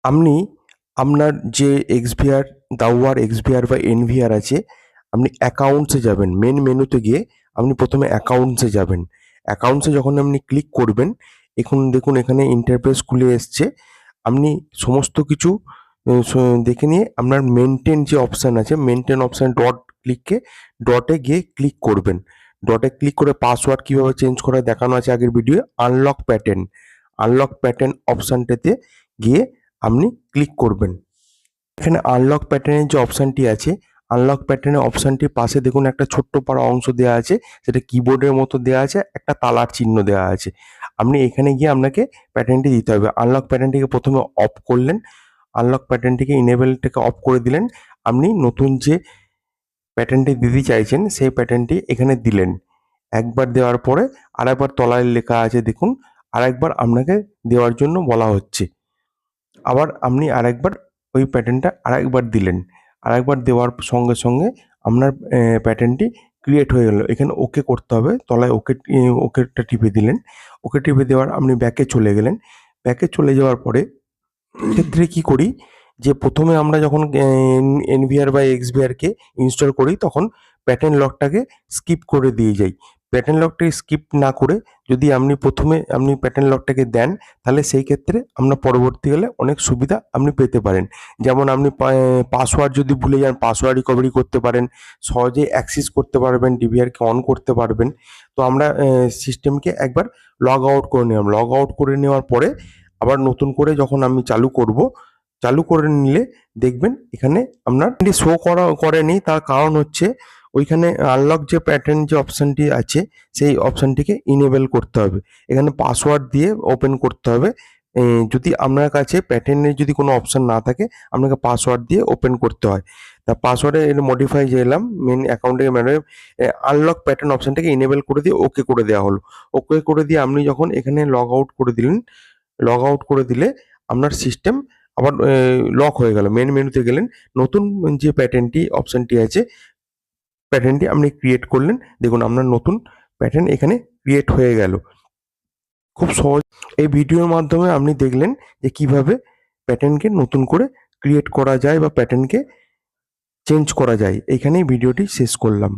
আপনি আপনার যে এক্সভিআর, দাউয়ার এক্সভিআর বা এনভিআর আছে, আপনি অ্যাকাউন্টসে যাবেন। মেন মেনুতে গিয়ে আপনি প্রথমে অ্যাকাউন্টসে যাবেন। অ্যাকাউন্টসে যখন আপনি ক্লিক করবেন, এখন দেখুন এখানে ইন্টারফেস খুলে এসছে। আপনি সমস্ত কিছু দেখে নিয়ে আপনার মেনটেন যে অপশান আছে, মেনটেন অপশান ডটে গিয়ে ক্লিক করবেন। ডটে ক্লিক করে পাসওয়ার্ড কীভাবে চেঞ্জ করা দেখানো আছে আগের ভিডিও। আনলক প্যাটার্ন অপশানটাতে গিয়ে আপনি ক্লিক করবেন। এখানে আনলক প্যাটার্নের যে অপশানটি আছে, আনলক প্যাটার্নের অপশানটির পাশে দেখুন একটা ছোট্ট পারা অংশ দেওয়া আছে, সেটা কিবোর্ডের মতো দেওয়া আছে, একটা তালার চিহ্ন দেওয়া আছে। আপনি এখানে গিয়ে আপনাকে প্যাটার্নটি দিতে হবে। আনলক প্যাটার্নটিকে প্রথমে অফ করলেন, আনলক প্যাটার্নটিকে ইনেবলটাকে অফ করে দিলেন। আপনি নতুন যে প্যাটার্নটি দিতে চাইছেন সেই প্যাটার্নটি এখানে দিলেন। একবার দেওয়ার পরে আরেকবার তলায় লেখা আছে দেখুন, আরেকবার আপনাকে দেওয়ার জন্য বলা হচ্ছে। আবার আপনি আরেকবার ওই প্যাটার্নটা আরেকবার দিলেন। আরেকবার দেওয়ার সঙ্গে সঙ্গে আপনার প্যাটার্নটি ক্রিয়েট হয়ে গেল। এখানে ওকে করতে হবে, তলায় ওকেটা টিপে দিলেন। ওকে টিপে দেওয়ার আপনি ব্যাকে চলে গেলেন। ব্যাকে চলে যাওয়ার পরে ক্ষেত্রে কী করি, যে প্রথমে আমরা যখন এনভিআর বা এক্সভিআরকে ইনস্টল করি তখন প্যাটার্ন লকটাকে স্কিপ করে দিয়ে যাই। প্যাটার্ন লকটাকে স্কিপ না করে যদি প্রথমে আপনি প্যাটার্ন লকটাকে দেন, তাহলে সেই ক্ষেত্রে আপনার পরবর্তীকালে অনেক সুবিধা আপনি পেতে পারেন। যেমন আপনি পাসওয়ার্ড যদি ভুলে যান, পাসওয়ার্ড রিকভারি করতে পারেন, সহজে অ্যাক্সেস করতে পারবেন, ডিভিআরকে অন করতে পারবেন। তো আমরা সিস্টেমকে একবার লগ আউট করে নিলাম। লগ আউট করে নেওয়ার পরে আবার নতুন করে যখন আমি চালু করে নিলে দেখবেন এখানে আপনার শো করেনি। তার কারণ হচ্ছে ওইখানে আনলক যে প্যাটার্ন যে অপশানটি আছে সেই অপশানটিকে ইনেবল করতে হবে। এখানে পাসওয়ার্ড দিয়ে ওপেন করতে হবে। যদি আপনার কাছে প্যাটার্নের যদি কোনো অপশান না থাকে, আপনাকে পাসওয়ার্ড দিয়ে ওপেন করতে হয়। তা পাসওয়ার্ডে মডিফাই এলাম, মেন অ্যাকাউন্টে আনলক প্যাটার্ন অপশানটাকে ইনেবল করে দিয়ে ওকে করে দেওয়া হলো। ওকে করে দিয়ে আপনি যখন এখানে লগ আউট করে দিলে আপনার সিস্টেম আবার লক হয়ে গেল। মেন মেনুতে গেলেন, নতুন যে প্যাটার্নটি অপশানটি আছে, প্যাটার্নটি আপনি ক্রিয়েট করলেন। দেখুন আপনার নতুন প্যাটার্ন এখানে ক্রিয়েট হয়ে গেল। খুব সহজ। এই ভিডিওর মাধ্যমে আপনি দেখলেন যে কিভাবে প্যাটার্নকে নতুন করে ক্রিয়েট করা যায় বা প্যাটার্নকে চেঞ্জ করা যায়। এইখানেই ভিডিওটি শেষ করলাম।